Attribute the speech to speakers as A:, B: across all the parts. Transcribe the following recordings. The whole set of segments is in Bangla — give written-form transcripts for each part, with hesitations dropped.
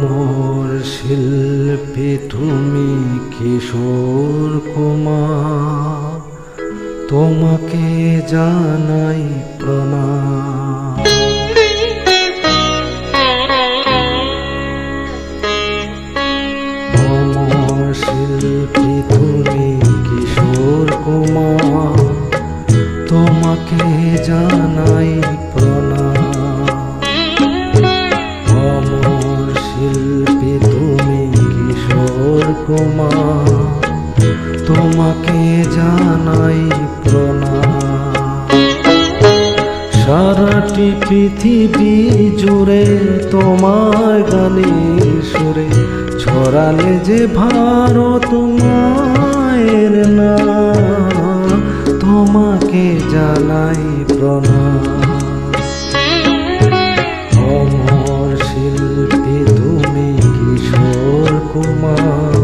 A: অমর শিল্পী তুমি কিশোর কুমার, তোমাকে জানাই প্রণাম। অমর শিল্পী তুমি কিশোর কুমার, তোমাকে জানাই প্রণাম। অমর শিল্পী তুমি কিশোর কুমার, তোমাকে জানাই প্রণাম। সারাটি পৃথিবী জুড়ে তোমার গানের সুরে ছড়ালে যে ভারত মায়ের নাম, তোমাকে জানাই প্রণাম। অমর শিল্পী তুমি কিশোর কুমার,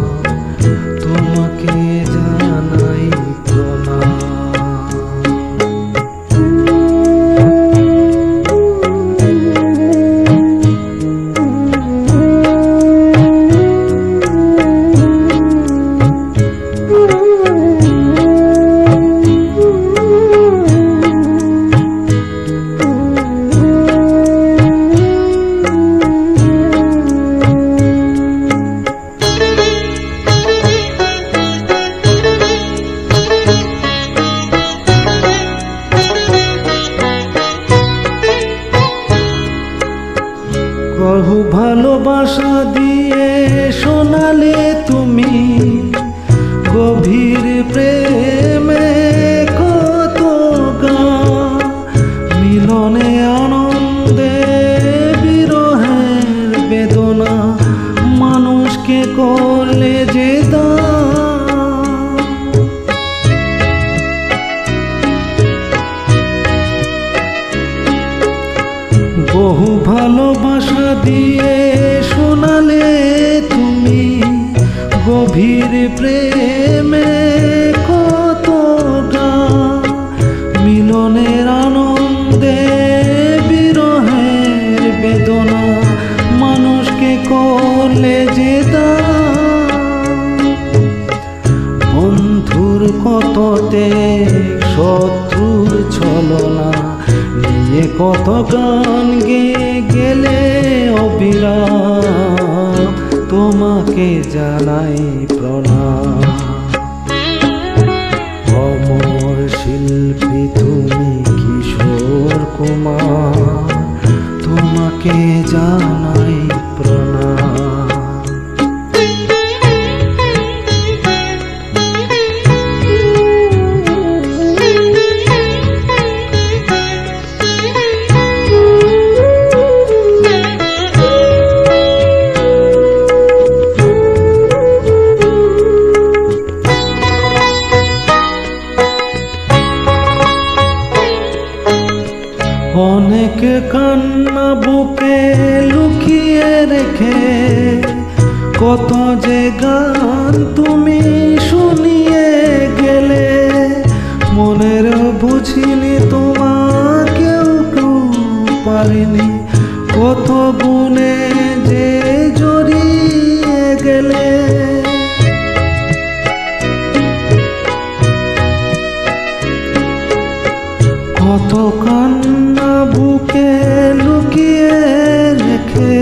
A: তোমাকে জানাই প্রণাম। বহু ভালোবাসা দিয়ে শোনালে তুমি গভীর প্রেমে কত গান, মিলনে আনন্দে বিরহের বেদনা মানুষকে করলে যে দান। বহু ভালোবাসা দিয়ে শোনালে তুমি গভীর প্রেমে কত গান, মিলনের আনন্দে বিরহের বেদনা মানুষকে করলে যে দান। বন্ধুর কত ত্যাগ, শত্রুর ছলনা নিয়ে কত গান গেয়ে গেলে অবিরাম, তোমাকে জানাই প্রণাম। অমর শিল্পী তুমি কিশোর কুমার, তোমাকে জানাই প্রণাম। অনেক কান্না বুকে লুকিয়ে রেখে কত যে গান তুমি শুনিয়ে গেলে, মনের বুঝিনি তোমাকেও কেউ পারিনি, কত গুণে যে জড়িয়ে গেলে। কত কান্না বুকে লুকিয়ে রেখে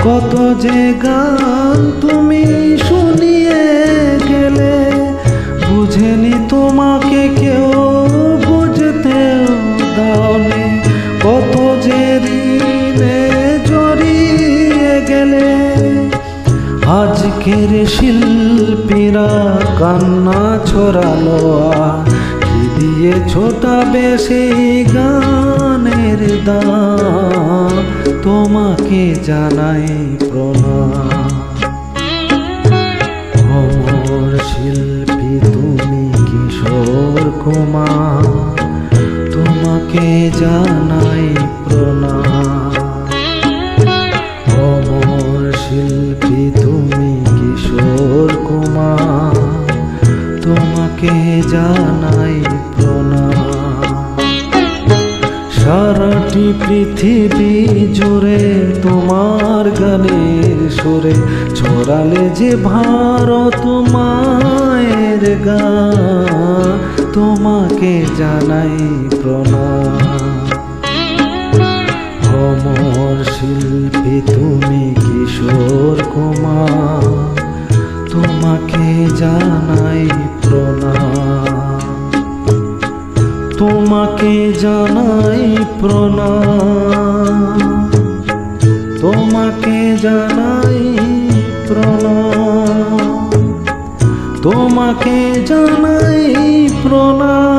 A: কত যে গান তুমি শুনিয়ে গেলে, বুঝেনি তোমাকে কেউ বুঝতেও দাওনি, কত যে ঋণে জড়িয়ে গেলে। আজকের শিল্পীরা কান্না ছড়ালো দিয়ে ছোটাবে সেই গানের দাম, তোমাকে জানাই প্রণাম। অমর শিল্পী তুমি কিশোর কুমার, তোমাকে জানাই প্রণাম। অমর শিল্পী তুমি কিশোর কুমার, তোমাকে জানাই প্রণাম। সারা সারাটি পৃথিবী জুড়ে তোমার গানের সুরে ছড়ালে যে ভারত মায়ের গান, তোমাকে জানাই প্রণাম। অমর শিল্পী তুমি কিশোর কুমার, তোমাকে জানাই প্রণাম, তোমাকে জানাই প্রণাম, তোমাকে জানাই প্রণাম, তোমাকে জানাই প্রণাম।